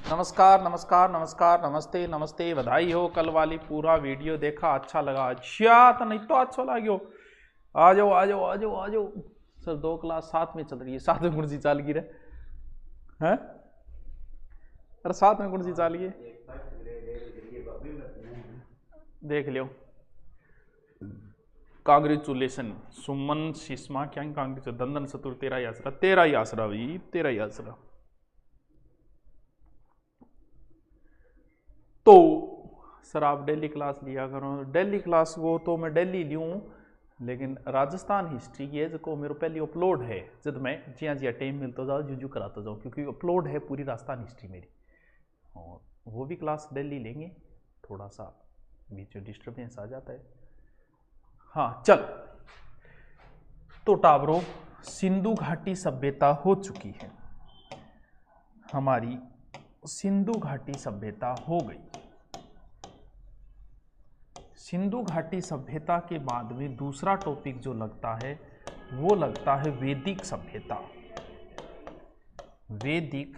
नमस्कार नमस्कार नमस्कार नमस्ते नमस्ते, बधाई हो। कल वाली पूरा वीडियो देखा, अच्छा लगा। अच्छा तो नहीं तो अच्छा लगे। आ जाओ आ जाओ आ जाओ आ जाओ सर। 2 क्लास साथ में चल रही है, साथ में कौन सी चाल गिरे हैं? अरे साथ में कौन सी चाल है, देख लियो। कांग्रेचुलेशन सुमन शिष्मा, क्या कांग्रेचुलेशन। दंदन सतुर तेरा ही आसरा, तेरा ही आसरा भाई, तेरा ही आसरा। तो सर आप डेली क्लास लिया करो। डेली क्लास वो तो मैं डेली लूँ, लेकिन राजस्थान हिस्ट्री की है जो मेरे पहले अपलोड है, जब मैं जिया जिया टाइम मिलता जाओ जू कराता जाऊँ, क्योंकि अपलोड है पूरी राजस्थान हिस्ट्री मेरी। और वो भी क्लास डेली लेंगे, थोड़ा सा बीच में डिस्टर्बेंस आ जाता है। हाँ चल, तो टावरों, सिंधु घाटी सभ्यता हो चुकी है हमारी। सिंधु घाटी सभ्यता हो गई। सिंधु घाटी सभ्यता के बाद में दूसरा टॉपिक जो लगता है वो लगता है वैदिक सभ्यता। वैदिक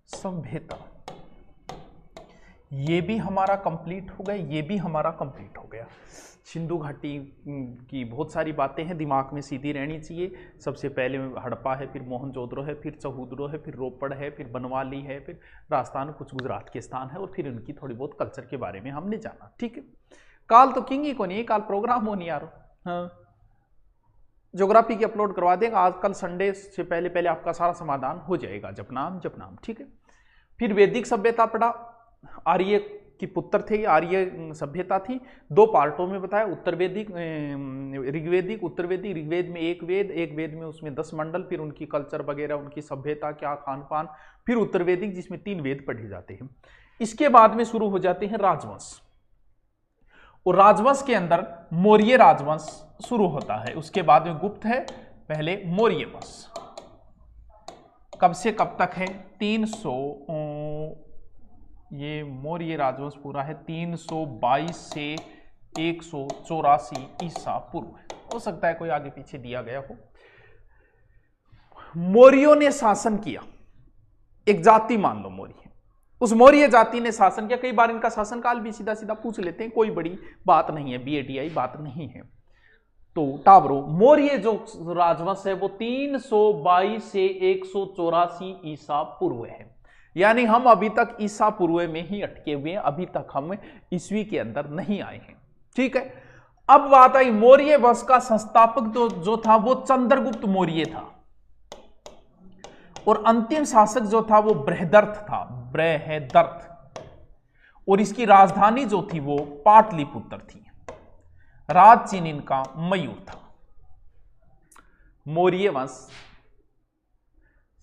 सभ्यता ये भी हमारा कंप्लीट हो गया, ये भी हमारा कंप्लीट हो गया। सिंधु घाटी की बहुत सारी बातें हैं, दिमाग में सीधी रहनी चाहिए। सबसे पहले हड़प्पा है, फिर मोहनजोदड़ो है, फिर चौहुदरो है, फिर रोपड़ है, फिर बनवाली है, फिर राजस्थान, कुछ गुजरात के स्थान है, और फिर उनकी थोड़ी बहुत कल्चर के बारे में हमने जाना। ठीक है, काल तो किंग ही को नहीं, काल प्रोग्राम हो नहीं यार। हाँ, ज्योग्राफी की अपलोड करवा देगा आज, कल संडे से पहले पहले आपका सारा समाधान हो जाएगा। जपनाम। ठीक है, फिर वैदिक सभ्यता पढ़ा। आर्य की पुत्र थे, आर्य सभ्यता थी। 2 पार्टों में बताया, उत्तर वैदिक, ऋग्वेदिक, उत्तर वैदिक। ऋग्वेद में एक वेद में उसमें 10 मंडल, फिर उनकी कल्चर वगैरह, उनकी सभ्यता, क्या खान पान। फिर उत्तर वैदिक जिसमें 3 वेद पढ़े जाते हैं। इसके बाद में शुरू हो जाते हैं राजवंश, और राजवंश के अंदर मौर्य राजवंश शुरू होता है। उसके बाद में गुप्त है, पहले मौर्य वंश। कब से कब तक है? 300, ये मौर्य राजवंश पूरा है 322 से 184 ईसा पूर्व है। हो सकता है कोई आगे पीछे दिया गया हो। मौर्यों ने शासन किया, एक जाति मान लो मौर्य। उस मौर्य जाति ने शासन किया। कई बार इनका शासनकाल भी सीधा सीधा पूछ लेते हैं, कोई बड़ी बात नहीं है, BATI बात नहीं है। तो टावरों, मौर्य जो राजवंश है वो 322 से 184 ईसा पूर्व है। यानी हम अभी तक ईसा पूर्व में ही अटके हुए हैं, अभी तक हम ईस्वी के अंदर नहीं आए हैं। ठीक है, अब बात आई मौर्य वंश का संस्थापक जो था वो चंद्रगुप्त मौर्य था, और अंतिम शासक जो था वो बृहदर्थ था, बृहदर्थ। और इसकी राजधानी जो थी वो पाटलिपुत्र थी। राज चिन्ह इनका मयूर था। मौर्य वंश।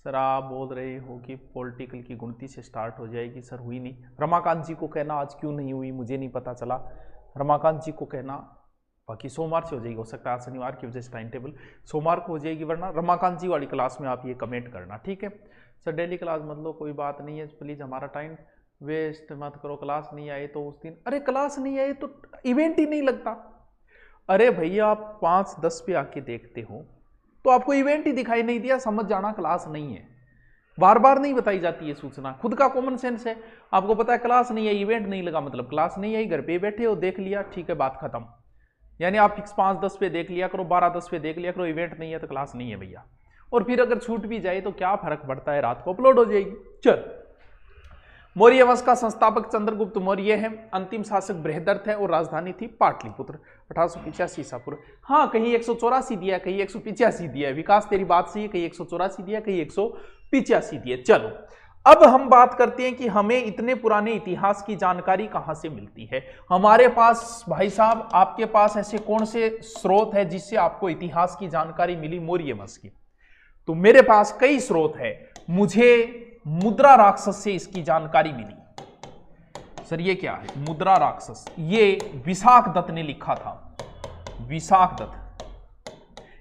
सर आप बोल रहे हो कि पॉलिटिकल की गुणती से स्टार्ट हो जाएगी, सर हुई नहीं। रमाकांत जी को कहना आज क्यों नहीं हुई मुझे नहीं पता चला। रमाकांत जी को कहना, बाकी सोमवार से हो जाएगी, हो सकता है आज शनिवार की वजह से टाइम टेबल सोमवार को हो जाएगी, वरना रमाकांत जी वाली क्लास में आप ये कमेंट करना। ठीक है सर, डेली क्लास मतलब कोई बात नहीं है, प्लीज़ हमारा टाइम वेस्ट मत करो। क्लास नहीं आए तो उस दिन, अरे क्लास नहीं आए तो इवेंट ही नहीं लगता। अरे भैया आप 5-10 पे आके देखते हो तो आपको इवेंट ही दिखाई नहीं दिया, समझ जाना क्लास नहीं है। बार बार नहीं बताई जाती है सूचना, खुद का कॉमन सेंस है। आपको पता है क्लास नहीं है, इवेंट नहीं लगा मतलब क्लास नहीं आई, घर पे बैठे हो देख लिया, ठीक है बात खत्म। यानी आप फिक्स 5-10 पे देख लिया करो, 12-10 पे देख लिया करो, इवेंट नहीं है तो क्लास नहीं है भैया। और फिर अगर छूट भी जाए तो क्या फर्क पड़ता है, रात को अपलोड हो जाएगी। चल, मौर्य वंश का संस्थापक चंद्रगुप्त मौर्य है, अंतिम शासक बृहदर्थ है, और राजधानी थी पाटलिपुत्र। 1885 ईसा पूर्व। हाँ, कहीं 184 दिया, कहीं 185 दिया है। विकास तेरी बात सही है, कहीं 184 दिया, कहीं 185 दिया। चलो अब हम बात करते हैं कि हमें इतने पुराने इतिहास की जानकारी कहां से मिलती है। हमारे पास भाई साहब, आपके पास ऐसे कौन से स्रोत है जिससे आपको इतिहास की जानकारी मिली मौर्य वंश की? तो मेरे पास कई स्रोत है। मुझे मुद्रा राक्षस से इसकी जानकारी मिली। सर ये क्या है मुद्रा राक्षस? ये विशाख दत्त ने लिखा था, विशाख दत्त।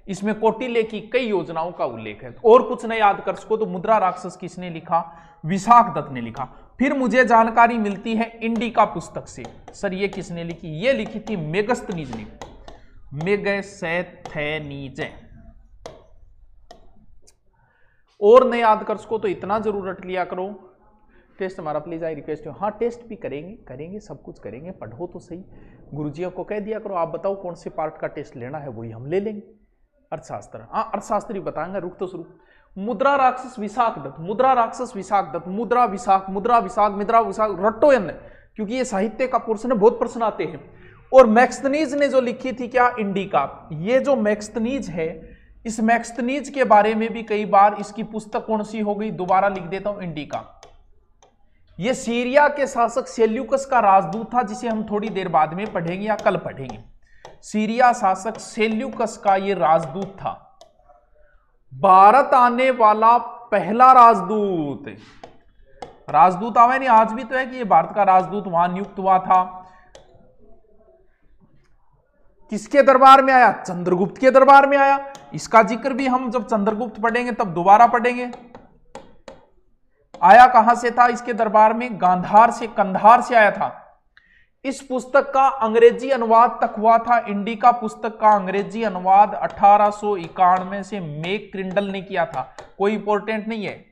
इसमें कौटिल्य की कई योजनाओं का उल्लेख है। और कुछ नहीं याद कर सको तो मुद्रा राक्षस किसने लिखा? विशाख दत्त ने लिखा। फिर मुझे जानकारी मिलती है इंडिका पुस्तक से। सर ये किसने लिखी? ये लिखी थी मेगस्थनीज ने, मेगस्थनीज। और नहीं याद कर सको तो इतना जरूर रट लिया करो टेस्ट हमारा प्लीज आई रिक्वेस्ट यू। हाँ टेस्ट भी करेंगे सब कुछ करेंगे, पढ़ो तो सही। गुरुजियों को कह दिया करो आप बताओ कौन से पार्ट का टेस्ट लेना है, वही हम ले लेंगे। अर्थशास्त्र, हाँ अर्थशास्त्र ही बताएंगे। रुक तो शुरू। मुद्रा राक्षस विशाख दत्त, मुद्रा राक्षस विशाख दत्त, मुद्रा विशाख, मुद्रा विशाख रट्टो यन, क्योंकि ये साहित्य का पोर्शन है, बहुत प्रश्न आते हैं। और मैक्सनीज ने जो लिखी थी क्या, इंडिका। ये जो मैक्सनीज है, इस मैक्सनीज के बारे में भी कई बार इसकी पुस्तक कौन सी हो गई, दोबारा लिख देता हूं, इंडिका। ये सीरिया के शासक सेल्यूकस का राजदूत था, जिसे हम थोड़ी देर बाद में पढ़ेंगे या कल पढ़ेंगे। सीरिया शासक सेल्यूकस का ये राजदूत था, भारत आने वाला पहला राजदूत। राजदूत आवे नहीं, आज भी तो है कि ये भारत का राजदूत वहां नियुक्त हुआ था। किसके दरबार में आया, चंद्रगुप्त के दरबार में आया। इसका जिक्र भी हम जब चंद्रगुप्त पढ़ेंगे तब दोबारा पढ़ेंगे। आया कहां से था इसके दरबार में, गांधार से, कंधार से आया था। इस पुस्तक का अंग्रेजी अनुवाद तक हुआ था। इंडिका पुस्तक का अंग्रेजी अनुवाद 1891 से मैक क्रिंडल ने किया था, कोई इंपॉर्टेंट नहीं है।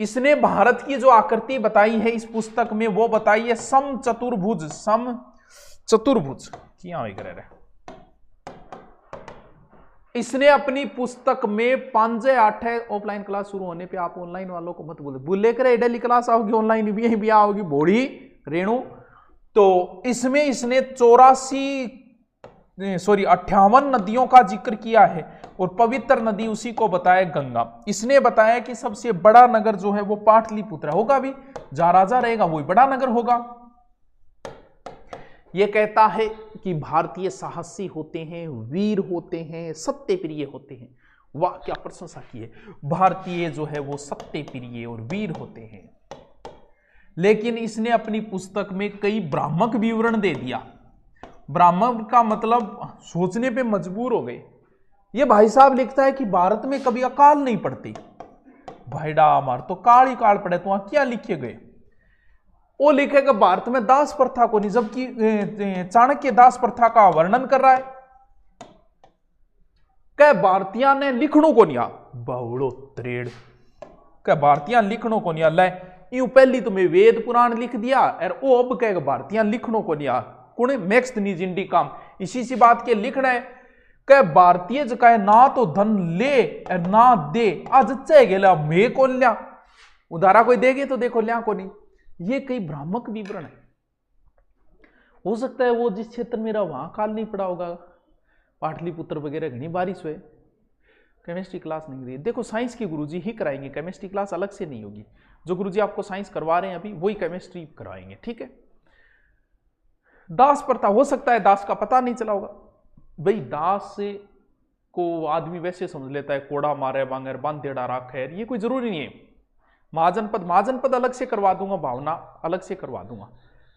इसने भारत की जो आकृति बताई है इस पुस्तक में, वो बताई है सम चतुर्भुज क्या रहे। इसने अपनी पुस्तक में 5-8 ऑफलाइन क्लास शुरू होने पे आप ऑनलाइन वालों को मत बोले करे डेली क्लास आओगी, ऑनलाइन भी आओगी बोड़ी रेणु। तो इसमें इसने 58 नदियों का जिक्र किया है और पवित्र नदी उसी को बताया गंगा। इसने बताया कि सबसे बड़ा नगर जो है वो पाटलिपुत्र होगा, भी जहां राजा रहेगा वही बड़ा नगर होगा। यह कहता है कि भारतीय साहसी होते हैं, वीर होते हैं, सत्य प्रिय होते हैं। वाह क्या प्रशंसा की है, भारतीय जो है वो सत्य प्रिय और वीर होते हैं। लेकिन इसने अपनी पुस्तक में कई भ्रामक विवरण दे दिया। भ्रामक का मतलब सोचने पे मजबूर हो गए। ये भाई साहब लिखता है कि भारत में कभी अकाल नहीं पड़ती। भाईडा हमार तो काल ही काल पड़े, तो क्या लिखे गए। वो लिखेगा भारत में दास प्रथा को नहीं, जबकि चाणक्य दास प्रथा का वर्णन कर रहा है। कह भारतीय ने लिखणों को नहीं आ, बहुड़ो त्रेड़ कह भारतीय लिखणों को नहीं आ। ले यूं पहली तुम्हें वेद पुराण लिख दिया और वो अब कहेगा भारतीय लिखणों को नहीं आ। कुण मैक्सनीज इंडिका इसी सी बात के लिखना है। कह भारतीय जकाय ना तो धन ले और ना दे, आज चे गेला मैं कौन लिया, उधारा कोई देगे तो देखो लिया को नहीं। ये कई भ्रामक विवरण है। हो सकता है वो जिस क्षेत्र में रहा वहां काल नहीं पड़ा होगा, पाटलिपुत्र वगैरह घनी बारिश हुए। केमिस्ट्री क्लास नहीं रही, देखो साइंस के गुरुजी ही कराएंगे, केमिस्ट्री क्लास अलग से नहीं होगी। जो गुरुजी आपको साइंस करवा रहे हैं अभी वही केमिस्ट्री करवाएंगे, ठीक है। दास प्रथा, हो सकता है दास का पता नहीं चला होगा। भाई दास से को आदमी वैसे समझ लेता है कोड़ा मारे बांगर बांधेड़ा राख है, ये कोई जरूरी नहीं है। महाजनपद अलग से करवा दूंगा, भावना अलग से करवा दूंगा।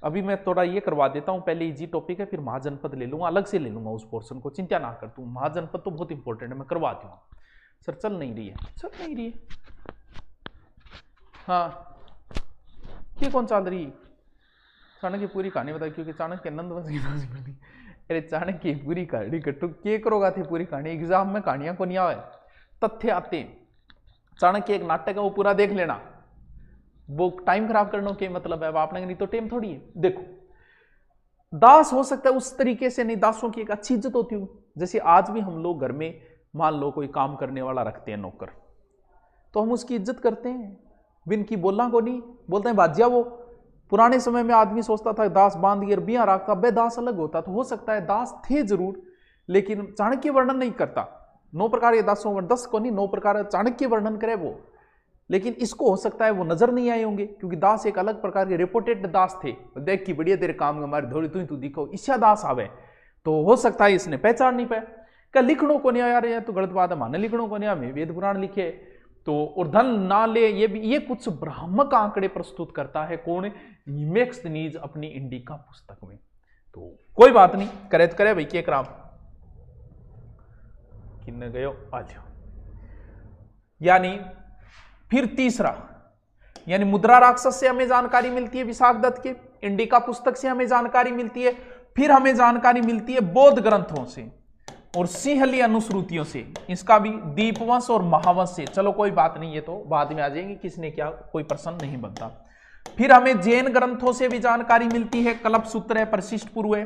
अभी मैं थोड़ा ये करवा देता हूं, पहले इजी टॉपिक है, फिर महाजनपद ले लूंगा, अलग से ले लूंगा उस पोर्शन को, चिंता ना कर तू। महाजनपद तो बहुत इंपॉर्टेंट है, मैं करवा दूंगा। सर चल नहीं रही है। हाँ ये कौन चल रही, चाणक्य की पूरी कहानी बताई, क्योंकि चाणक्य नंद अरे चाणक्य की पूरी कहानी कटू के करोगा थे, पूरी कहानी एग्जाम में कहानियां को नहीं आवे, तथ्य आते हैं। चाणक्य एक नाटक है, वो पूरा देख लेना, वो टाइम खराब करने के मतलब है, आपने नहीं तो टाइम थोड़ी है। देखो दास हो सकता है उस तरीके से नहीं, दासों की एक अच्छी इज्जत होती है। जैसे आज भी हम लोग घर में मान लो कोई काम करने वाला रखते हैं नौकर, तो हम उसकी इज्जत करते हैं, बिन की बोलना को नहीं बोलते हैं बाजिया। वो पुराने समय में आदमी सोचता था दास बांध के बिया रखता, बे दास अलग होता। तो हो सकता है दास थे जरूर, लेकिन चाणक्य वर्णन नहीं करता 9 प्रकार के दासों, 10 को नहीं 9 प्रकार चाणक्य वर्णन करे वो। लेकिन इसको हो सकता है वो नजर नहीं आए होंगे, क्योंकि दास एक अलग प्रकार के रिपोर्टेड दास थे। देख की बढ़िया तेरे काम हमारी थोड़ी तू दिखो, ईशा दास आवे, तो हो सकता है इसने पहचान नहीं पाया। क्या लिखणों को नहीं आया, यार तो गलत बात है, माने लिखणों को नहीं आया, मैं वेद पुराण लिखे तो, और धन ना ले, ये कुछ भ्रामक आंकड़े प्रस्तुत करता है। कौन, मैक्सनीज अपनी इंडिका पुस्तक में। तो कोई बात नहीं, करे तो करे भाई, के कराम किन्ने गयो आज। यानी फिर तीसरा, यानी मुद्रा राक्षस से हमें जानकारी मिलती है, विशाख दत्त के इंडिका पुस्तक से हमें जानकारी मिलती है। फिर हमें जानकारी मिलती है बौद्ध ग्रंथों से। और सिंहली अनुश्रुतियों से, इसका भी दीपवंश और महावंश से। चलो कोई बात नहीं, ये तो बाद में आ जाएंगे, किसने क्या, कोई प्रश्न नहीं बनता। फिर हमें जैन ग्रंथों से भी जानकारी मिलती है, कल्प सूत्र है, परिशिष्ट पूर्व है।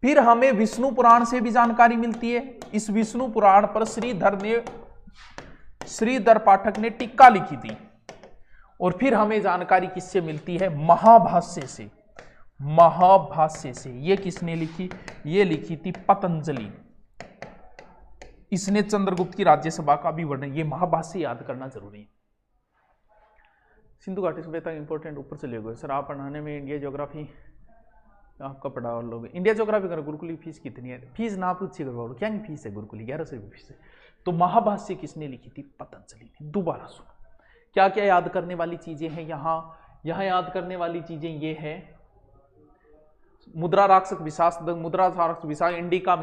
फिर हमें विष्णु पुराण से भी जानकारी मिलती है। इस विष्णु पुराण पर श्रीधर पाठक ने टीका लिखी थी। और फिर हमें जानकारी किससे मिलती है, महाभाष्य से। महाभाष्य से ये किसने लिखी, ये लिखी थी पतंजलि। इसने चंद्रगुप्त की राज्यसभा का भी वर्णन, ये महाभाष्य याद करना जरूरी है। सिंधु घाटी सभ्यता इंपॉर्टेंट, ऊपर चले गए सर आप पढ़ाने में। इंडिया ज्योग्राफी आपका पढ़ा और लोग, इंडिया ज्योग्राफी कर गुरुकुली फीस कितनी है, फीस ना पूछिए करो, क्या नहीं फीस है गुरुकुली, 1100 रुपये फीस है। तो महाभाष्य किसने लिखी थी, पतंजलि ने। दोबारा सुनो क्या क्या याद करने वाली चीजें हैं यहाँ याद करने वाली चीजें ये है, मुद्रा राक्षक विशास, मुद्रा राक्षक विशास, इंडिका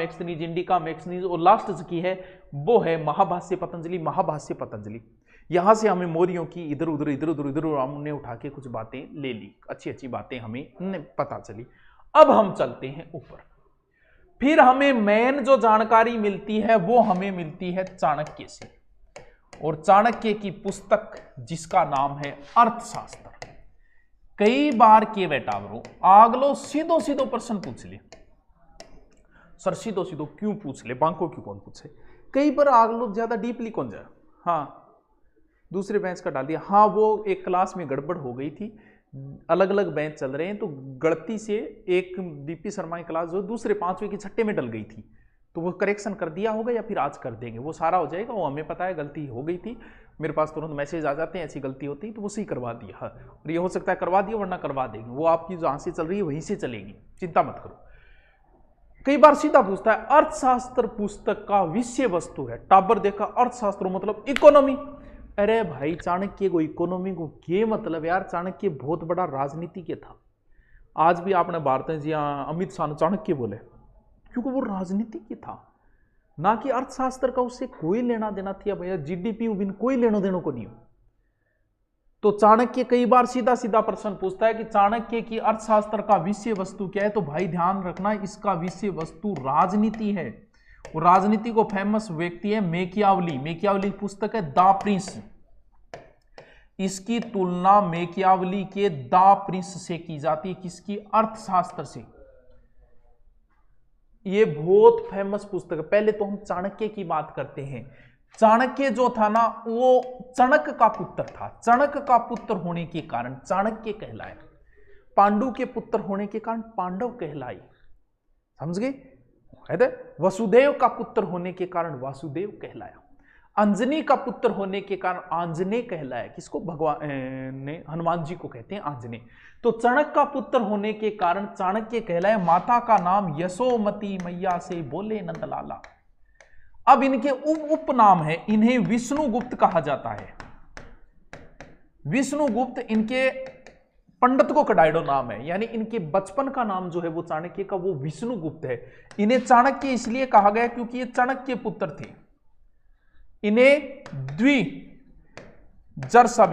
मैक्सनीज और लास्ट की है वो है महाभाष्य पतंजलि। महाभाष्य पतंजलि, यहां से हमें मौर्यों की इधर उधर हमने उठा के कुछ बातें ले ली, अच्छी बातें हमें पता चली। अब हम चलते हैं ऊपर। फिर हमें मेन जो जानकारी मिलती है वो हमें मिलती है चाणक्य से, और चाणक्य की पुस्तक जिसका नाम है अर्थशास्त्र। कई बार के बेटावरो आगलो सीधो प्रश्न पूछ ले, सर सीधो क्यों पूछ ले, बांको क्यों कौन पूछे, कई बार आगलो ज्यादा डीपली कौन जाए। हाँ दूसरे बेंच का डाल दिया, हाँ वो एक क्लास में गड़बड़ हो गई थी, अलग अलग बेंच चल रहे हैं, तो गलती से एक डीपी शर्मा की क्लास जो दूसरे 5वें की छठे में डल गई थी, तो वो करेक्शन कर दिया होगा या फिर आज कर देंगे, वो सारा हो जाएगा। वो हमें पता है गलती हो गई थी, मेरे पास तुरंत मैसेज आ जाते हैं ऐसी गलती होती है तो वो सही करवा दिया। और ये हो सकता है करवा दिया वरना करवा देंगे, वो आपकी जहाँ से चल रही है वहीं से चलेगी, चिंता मत करो। कई बार सीधा पूछता है अर्थशास्त्र पुस्तक का विषय वस्तु है, टाबर देखा अर्थशास्त्र मतलब इकोनॉमी। अरे भाई चाणक्य को इकोनॉमी को क्या मतलब यार, चाणक्य बहुत बड़ा राजनीतिज्ञ था। आज भी आपने भारत जी अमित शाह चाणक्य बोले क्योंकि वो राजनीतिज्ञ था, ना कि अर्थशास्त्र का उससे कोई लेना देना था भैया, जीडीपी विन कोई लेनो देनो को नहीं हो। तो चाणक्य कई बार सीधा प्रश्न पूछता है कि चाणक्य की अर्थशास्त्र का विषय वस्तु क्या है, तो भाई ध्यान रखना इसका विषय वस्तु राजनीति है। और राजनीति को फेमस व्यक्ति है मैकियावली, मैकियावली की पुस्तक है द प्रिंस। इसकी तुलना मैकियावली के द प्रिंस से की जाती है, किसकी, अर्थशास्त्र से। ये बहुत फेमस पुस्तक है। पहले तो हम चाणक्य की बात करते हैं। चाणक्य जो था ना वो चणक का पुत्र था, चणक का पुत्र होने के कारण चाणक्य कहलाए, पांडु के पुत्र होने के कारण पांडव कहलाए, समझ गए। वसुदेव का पुत्र होने के कारण वासुदेव कहलाया, अंजनी का पुत्र होने के कारण आंजनेय कहलाया, किसको, भगवान ने हनुमान जी को कहते हैं आंजनेय। तो चणक का पुत्र होने के कारण चाणक्य कहलाए। माता का नाम यशोमती मैया से बोले नंदलाला। अब इनके उपनाम है, इन्हें विष्णुगुप्त कहा जाता है। विष्णुगुप्त इनके पंडित को कडाइडो नाम है, यानी इनके बचपन का नाम जो है वो चाणक्य का वो विष्णुगुप्त है। इन्हें चाणक्य इसलिए कहा गया क्योंकि ये चाणक्य पुत्र थे। इन्हें द्विजर्षभ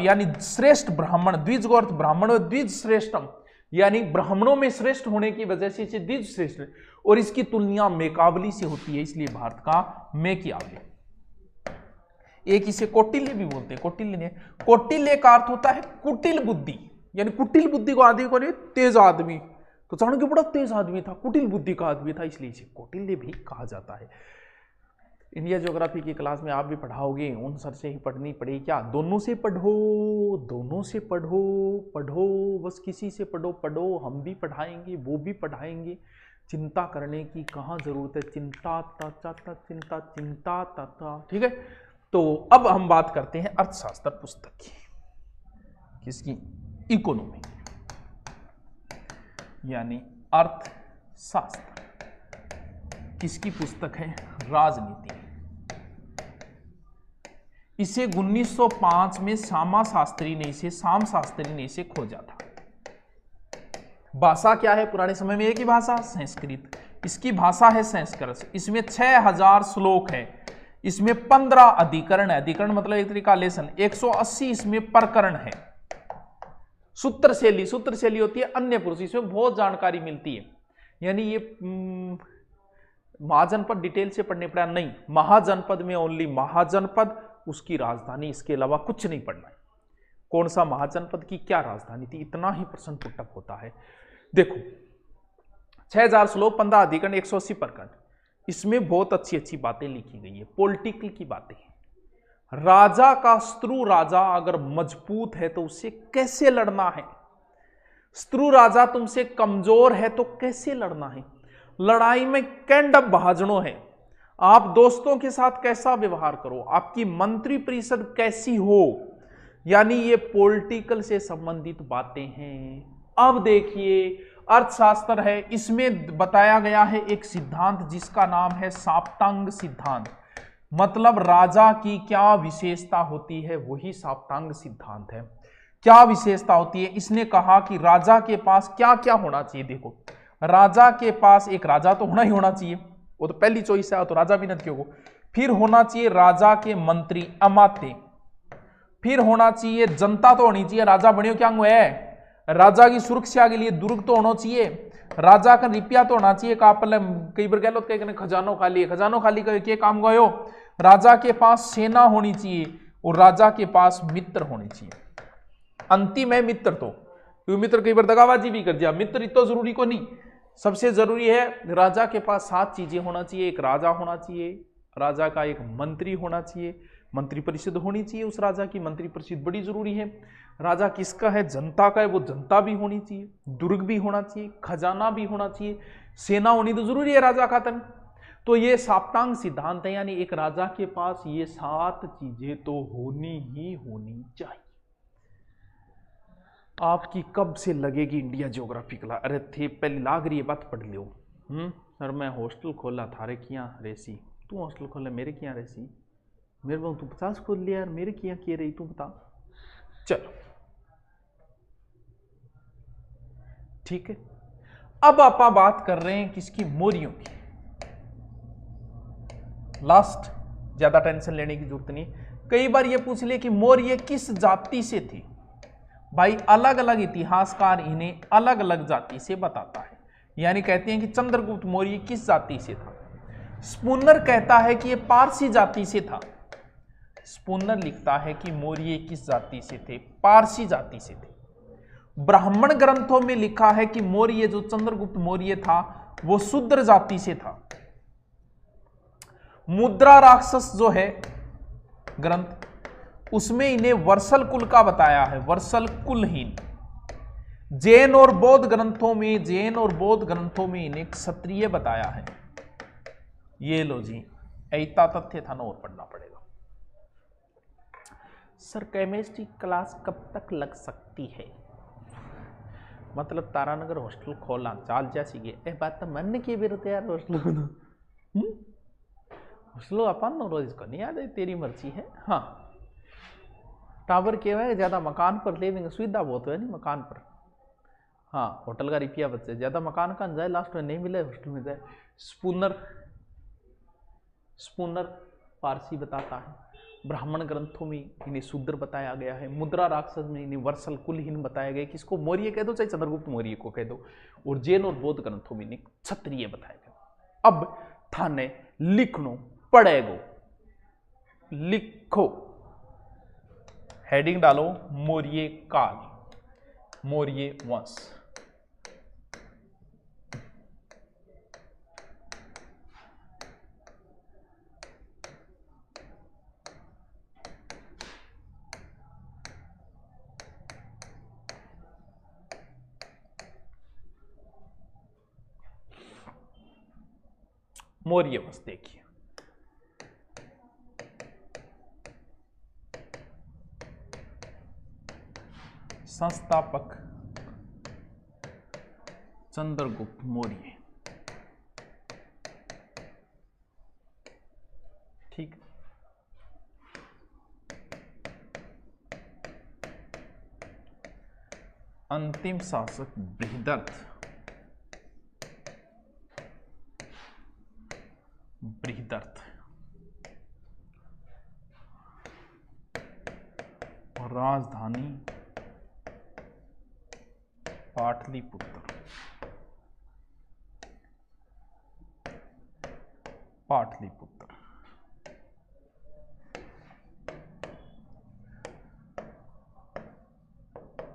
यानी श्रेष्ठ ब्राह्मण, द्विज को अर्थ ब्राह्मण, द्विज श्रेष्ठम यानी ब्राह्मणों में श्रेष्ठ होने की वजह से इसे द्विज श्रेष्ठ, और इसकी तुलना मैकियावली से होती है, इसलिए भारत का मैकियावली। एक इसे कौटिल्य भी बोलते हैं, कौटिल्य ने, कौटिल्य का अर्थ होता है कुटिल बुद्धि, यानी कुटिल बुद्धि को आदमी को नहीं, तेज आदमी। तो चाणक्य बड़ा तेज आदमी था, कुटिल बुद्धि का आदमी था, इसलिए इसे कौटिल्य भी कहा जाता है। इंडिया ज्योग्राफी की क्लास में आप भी पढ़ाओगे, उन सर से ही पढ़नी पड़ेगी क्या, दोनों से पढ़ो, दोनों से पढ़ो, बस किसी से पढ़ो, हम भी पढ़ाएंगे वो भी पढ़ाएंगे, चिंता करने की कहाँ जरूरत है, चिंता ता, ठीक है। तो अब हम बात करते हैं अर्थशास्त्र पुस्तक की, किसकी, इकोनॉमी यानी अर्थशास्त्र। किसकी पुस्तक है, राजनीति। इसे 1905 में शाम शास्त्री ने इसे खोजा था। भाषा क्या है, पुराने समय में एक ही भाषा संस्कृत, इसकी भाषा है संस्कृत। इसमें 6000 श्लोक है, इसमें 15 अधिकरण है, अधिकरण मतलब एक तरीका लेसन, 180 इसमें प्रकरण है। सूत्र शैली होती है अन्य पुरुष, इसमें बहुत जानकारी मिलती है। यानी ये महाजनपद डिटेल से पढ़ने पड़ा नहीं, महाजनपद में ओनली महाजनपद, उसकी राजधानी, इसके अलावा कुछ नहीं पढ़ना है। कौन सा महाजनपद की क्या राजधानी थी, इतना ही प्रश्न पुटअप होता है। देखो 6000 श्लोक, 15 अधिकरण, 180 प्रकरण, इसमें बहुत अच्छी अच्छी बातें लिखी गई है, पॉलिटिकल की बातें। राजा का शत्रु राजा अगर मजबूत है तो उससे कैसे लड़ना है, शत्रु राजा तुमसे कमजोर है तो कैसे लड़ना है, लड़ाई में कैंडब भाजनो है, आप दोस्तों के साथ कैसा व्यवहार करो, आपकी मंत्री परिषद कैसी हो, यानी ये पॉलिटिकल से संबंधित बातें हैं। अब देखिए अर्थशास्त्र है, इसमें बताया गया है एक सिद्धांत जिसका नाम है साप्तांग सिद्धांत, मतलब राजा की क्या विशेषता होती है, वही साप्तांग सिद्धांत है। क्या विशेषता होती है, इसने कहा कि राजा के पास क्या क्या होना चाहिए। देखो राजा के पास एक राजा तो होना ही होना चाहिए, वो तो पहली चॉइस है, तो राजा भी नहीं होगा। फिर होना चाहिए राजा के मंत्री अमात्य, फिर होना चाहिए जनता तो होनी चाहिए, राजा बनियो क्या है, राजा की सुरक्षा के लिए दुर्ग तो होना चाहिए, राजा का रुपया तो होना चाहिए, कई बार कह लो कहीं खजानो खाली है, खजानो खाली के काम गयो, राजा के पास सेना होनी चाहिए और राजा के पास मित्र होने चाहिए। अंतिम है मित्र, तो क्योंकि मित्र कई बार दगाबाजी भी कर दिया, मित्र इतना जरूरी को नहीं, सबसे जरूरी है राजा के पास 7 चीजें होना चाहिए, एक राजा होना चाहिए, राजा का एक मंत्री होना चाहिए, मंत्री परिषद होनी चाहिए उस राजा की, मंत्री परिषद बड़ी जरूरी है, राजा किसका है, जनता का है, वो जनता भी होनी चाहिए, दुर्ग भी होना चाहिए, खजाना भी होना चाहिए, सेना होनी तो जरूरी है राजा खातर। तो ये साप्तांग सिद्धांत है, यानी एक राजा के पास ये 7 चीजें तो होनी ही होनी चाहिए। आपकी कब से लगेगी इंडिया ज्योग्राफी क्लास, अरे थे पहले लाग रही है बात पढ़ लियो। सर मैं हॉस्टल खोला थारे किया रेसी, तू हॉस्टल खोला मेरे किया रेसी, मेरे को तू 50 खोल लिया यार, मेरे किया किए रही तू बता। चलो ठीक है, अब आप बात कर रहे हैं किसकी, मौर्यों की। लास्ट, ज्यादा टेंशन लेने की जरूरत नहीं। कई बार ये पूछ ले कि मौर्य किस जाति से थे, भाई अलग अलग इतिहासकार इन्हें अलग अलग जाति से बताता है, यानी कहते हैं कि चंद्रगुप्त मौर्य किस जाति से था। स्पूनर कहता है कि यह पारसी जाति से था, स्पूनर लिखता है कि मौर्य किस जाति से थे, पारसी जाति से थे। ब्राह्मण ग्रंथों में लिखा है कि मौर्य जो चंद्रगुप्त मौर्य था वो शूद्र जाति से था। मुद्रा राक्षस जो है ग्रंथ, उसमें इन्हें वर्सल कुल का बताया है, वर्सल कुलहीन। जैन और बौद्ध ग्रंथों में, जैन और बौद्ध ग्रंथों में इन्हें क्षत्रिय बताया है। ये लो जी, ऐसा तथ्य था ना, और पढ़ना पड़ेगा। सर केमिस्ट्री क्लास कब तक लग सकती है, मतलब तारानगर हॉस्टल खोलना चाल जैसी ए बात तो मन की विरुद्ध यार, हॉस्टल हॉस्टल अपन रोज को नहीं आ जाए, तेरी मर्जी है। हाँ टावर क्या है, ज्यादा मकान पर लिविंग सुविधा बहुत है नहीं मकान पर, हाँ होटल का रुपया बचे, ज्यादा मकान का जाए, लास्ट में नहीं मिले हॉस्टल में जाए। स्पूनर, स्पूनर पारसी बताता है, ब्राह्मण ग्रंथों में इन्हें शूद्र बताया गया है, मुद्रा राक्षस में इन्हें वर्सल कुलहीन बताया गया, किसको मौर्य कह दो चाहे चंद्रगुप्त मौर्य को कह दो, और जैन और बौद्ध ग्रंथों में इन्हें क्षत्रिय बताया गया। अब थाने लिखनो पड़ेगो, लिखो, हेडिंग डालो मौर्य काल, मौर्य वंश। मौर्य वंश देखिए, संस्थापक चंद्रगुप्त मौर्य, ठीक। अंतिम शासक बृहदर्थ, बृहदर्थ, और राजधानी पाटलिपुत्र। पाटलिपुत्र।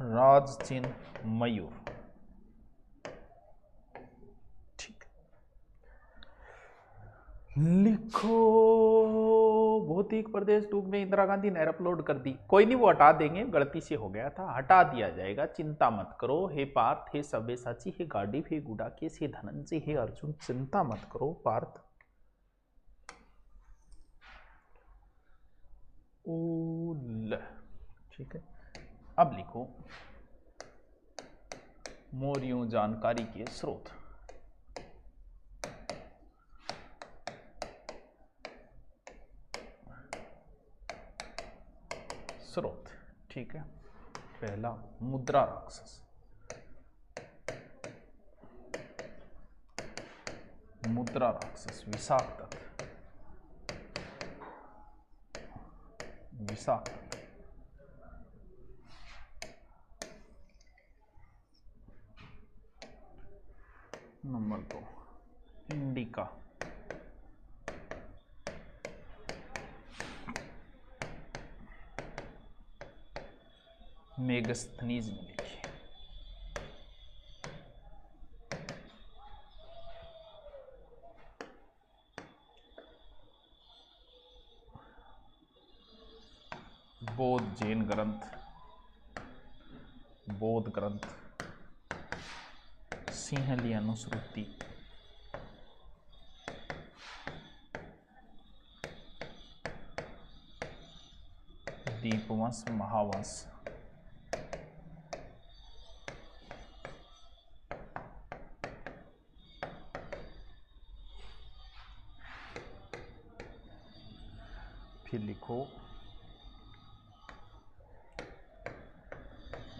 राज चिन्ह मयूर। ठीक, लिखो भौतिक प्रदेश टूक में इंदिरा गांधी ने अपलोड कर दी। कोई नहीं, वो हटा देंगे, गलती से हो गया था, हटा दिया जाएगा, चिंता मत करो। हे पार्थ, हे सब्यसाची, हे गाड़ी, हे गुडाकेश, हे धनंजय, हे अर्जुन, चिंता मत करो पार्थ। ठीक है, अब लिखो मौर्यों जानकारी के स्रोत। स्रोत, ठीक है। पहला मुद्रा Rakshasa. Mudra Rakshasa Vishakhadatta. Vishakhadatta. Number 2 Indica. Megasthenes ने लिखी। बौद्ध जैन ग्रंथ, बौद्ध ग्रंथ, सिंहली अनुश्रुति, दीपवंश, महावंश, फिर लिखो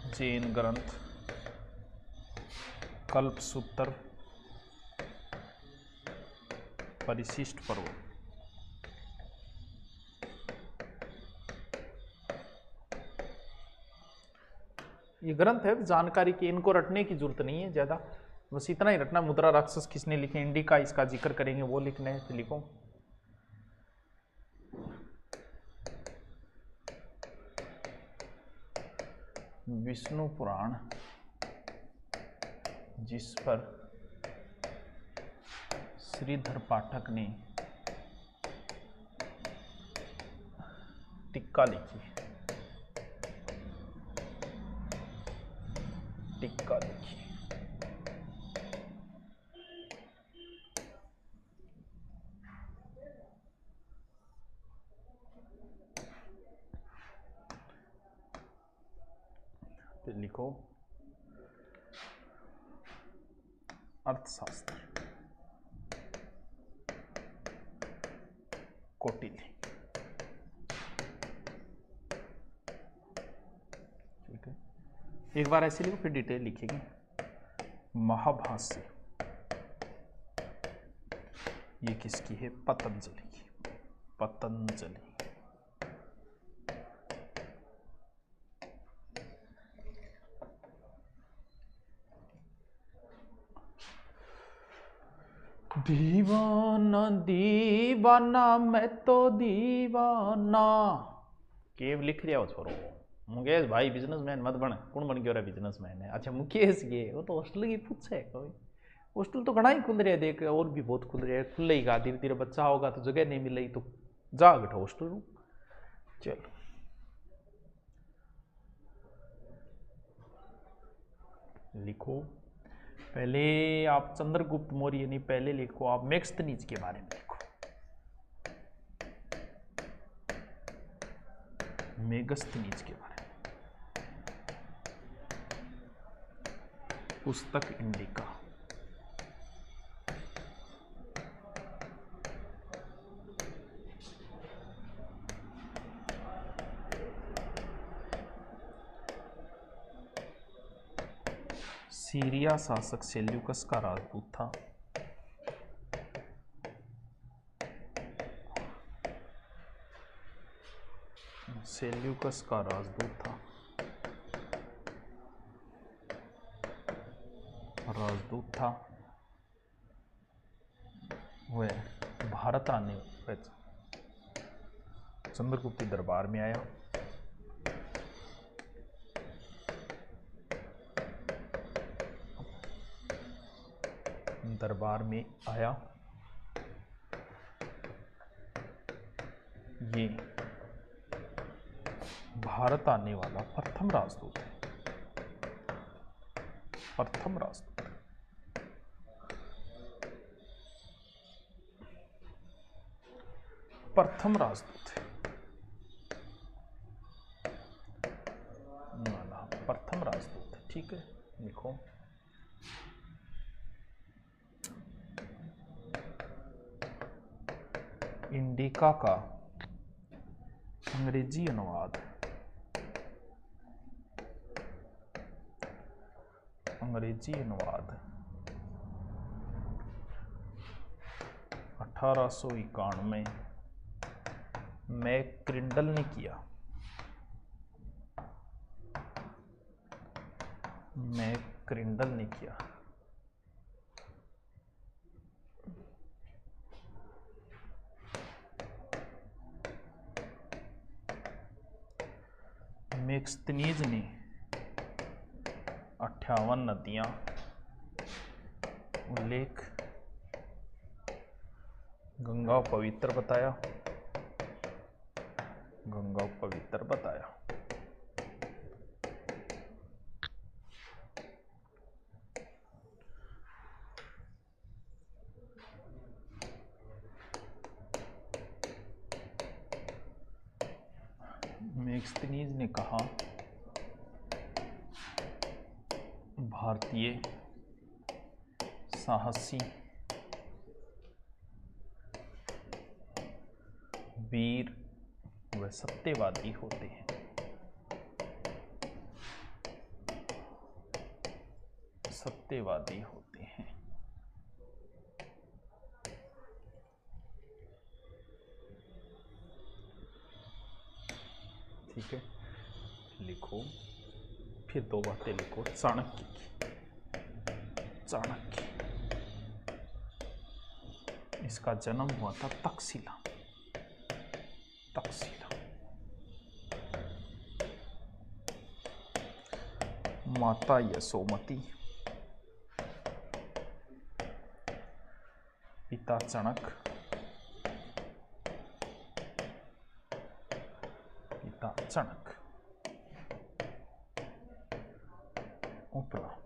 जैन ग्रंथ, कल्पसूत्र, परिशिष्ट पर्व। ये ग्रंथ है जानकारी की, इनको रटने की जरूरत नहीं है ज्यादा, बस इतना ही रटना। मुद्रा राक्षस किसने लिखे, इंडिका, इसका जिक्र करेंगे, वो लिखना है। तो लिखो विष्णु पुराण, जिस पर श्रीधर पाठक ने टिक्का लिखी। टिक्का लिखी। फिर लिखो अर्थशास्त्र, कौटिल्य। ठीक है, एक बार ऐसे लिखो, फिर डिटेल लिखेंगे। महाभाष्य, ये किसकी है, पतंजलि की। पतंजलि। दीवाना दीवाना मैं तो दीवाना। केव लिख लिया हो छोरो। मुकेश भाई बिजनेसमैन मत बन। कौन बन गया रहा बिजनेसमैन है? अच्छा मुकेश, ये वो तो हॉस्टल की पूछ है कोई। हॉस्टल तो घना ही खुल रहे हैं, देख और भी बहुत खुल रहे हैं। खुल ही गा, धीरे धीरे बच्चा होगा तो जगह नहीं मिलेगी तो जा बैठो हॉस्टल। चलो लिखो, पहले आप चंद्रगुप्त मौर्य नहीं, पहले लिखो आप मेगस्थनीज के बारे में लिखो। मेगस्थनीज के बारे में पुस्तक इंडिका। सीरिया शासक सेल्यूकस का राजदूत था। सेल्यूकस का राजदूत था। राजदूत था वह भारत आने चंद्रगुप्त दरबार में आया। दरबार में आया, ये भारत आने वाला प्रथम राजदूत है। प्रथम राजदूत, प्रथम राजदूत है, प्रथम राजदूत है। ठीक है, लिखो। इंडिका का अंग्रेजी अनुवाद, अंग्रेजी अनुवाद 1891 मैक्रिंडल ने किया। मैक्रिंडल ने किया। मेक्सतनीज ने 58 नदियां उल्लेख गंगा पवित्र बताया। गंगा पवित्र बताया। मेक्सतनीज ने कहा भारतीय साहसी वीर व सत्यवादी होते हैं। सत्यवादी होते हैं। ठीक है, लिखो। फिर दो बातें लिखो चाणक्य की। चाणक्य, इसका जन्म हुआ था तक्षशिला। तक्षशिला। माता यशोमती, पिता चणक, पिता चणक। उपनाम,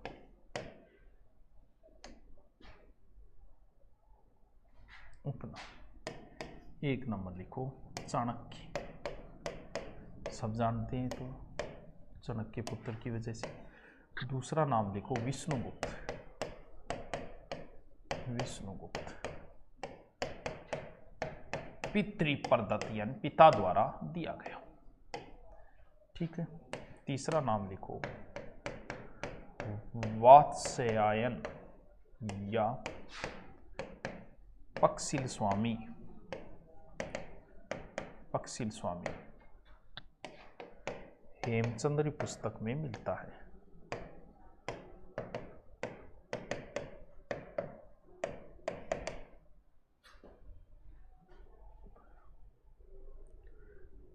उपनाम। एक नंबर लिखो चाणक्य, सब जानते हैं तो चाणक्य पुत्र की वजह से। दूसरा नाम लिखो विष्णुगुप्त। विष्णुगुप्त पितृप्रदत्त यानी पिता द्वारा दिया गया। ठीक है। तीसरा नाम लिखो वात्स्यायन या पक्षिल स्वामी। पक्षिल स्वामी हेमचंद्र पुस्तक में मिलता है।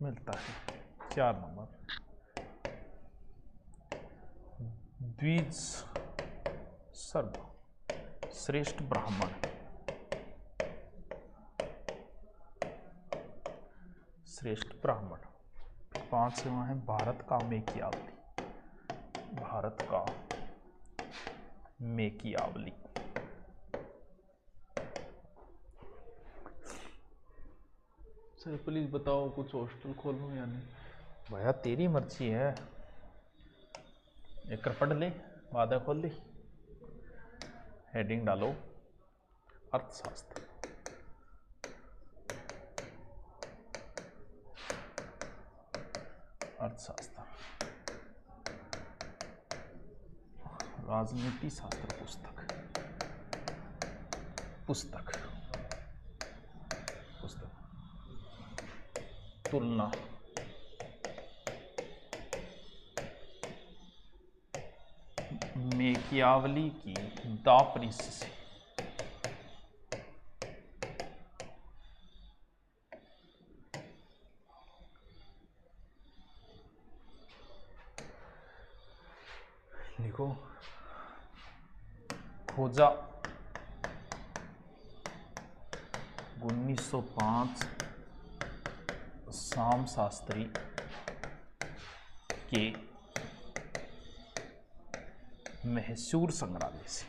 मिलता है। 4 नंबर द्विज सर्व श्रेष्ठ ब्राह्मण। श्रेष्ठ ब्राह्मण। 5वां है भारत का मेकियावली। भारत का मेकियावली। सर प्लीज बताओ कुछ हॉस्टल खोलूं या नहीं? भैया तेरी मर्जी है, एक पढ़ ले, वादा खोल ली। हेडिंग डालो अर्थशास्त्र। अर्थशास्त्र, राजनीति शास्त्र पुस्तक। पुस्तक पुस्तक तुलना। मेकियावली की दापरिस से लिखो खोजा 1905 श्याम शास्त्री के मैसूर संग्रहालय से।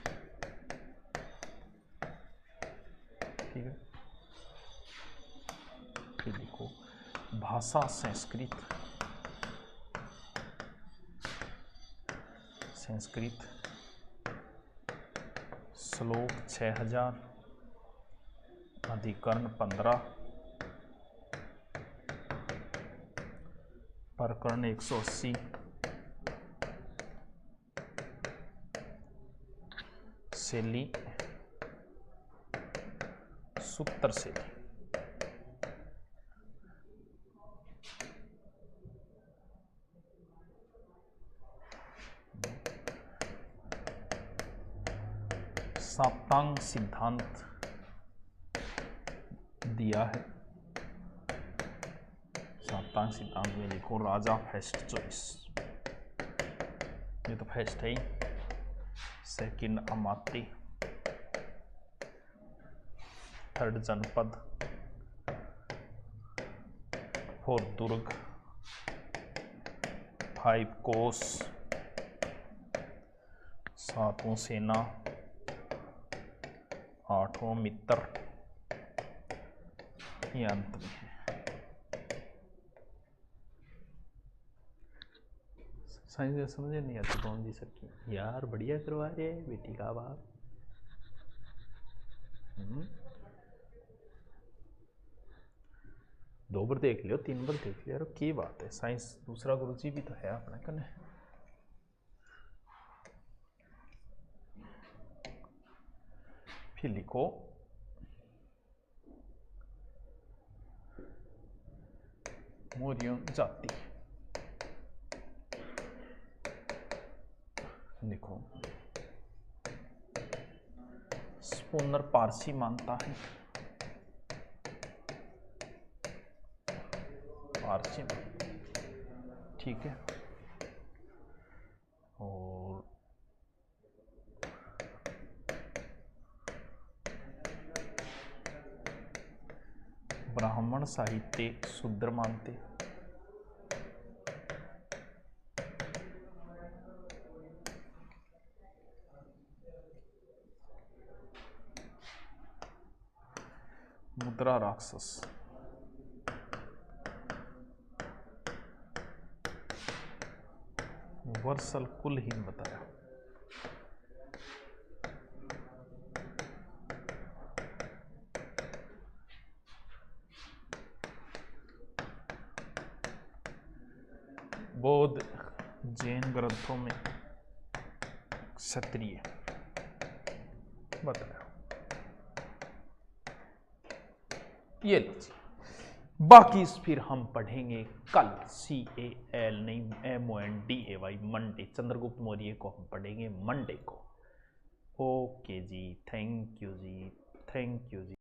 ठीक है, फिर लिखो भाषा संस्कृत श्लोक 6000 अधिकरण 15 प्रकरण 180 शैली सूत्र शैली। साप्तांग सिद्धांत दिया है। साप्तांग सिद्धांत में लिखो राजा फर्स्ट चॉइस, ये तो फर्स्ट है ही। सेकंड अमात्य, थर्ड जनपद, फोर्थ दुर्ग, फाइव कोस, सातवां सेना, आठवां मित्र, ये अंत में है। साइंस समझे नहीं आती कौन जी सबकी, यार बढ़िया करवा रहे हैं बेटी का बाप। दो बार देख लियो, तीन बार देख लियो, की बात है। साइंस दूसरा गुरुजी भी तो है अपने कने। फिर लिखो मौर्य जाति। लिखो स्पूनर पारसी मानता है, पारसी, ठीक है। और ब्राह्मण साहित्य शूद्र मानते। मुद्रा राक्षस, वर्सल कुलहीन बताया। बौद्ध जैन ग्रंथों में क्षत्रिय बताया। ये लीजिए, बाकी फिर हम पढ़ेंगे कल। CAL नहीं MONDAY, मंडे। चंद्रगुप्त मौर्य को हम पढ़ेंगे मंडे को। Okay ji, thank you ji, thank you ji.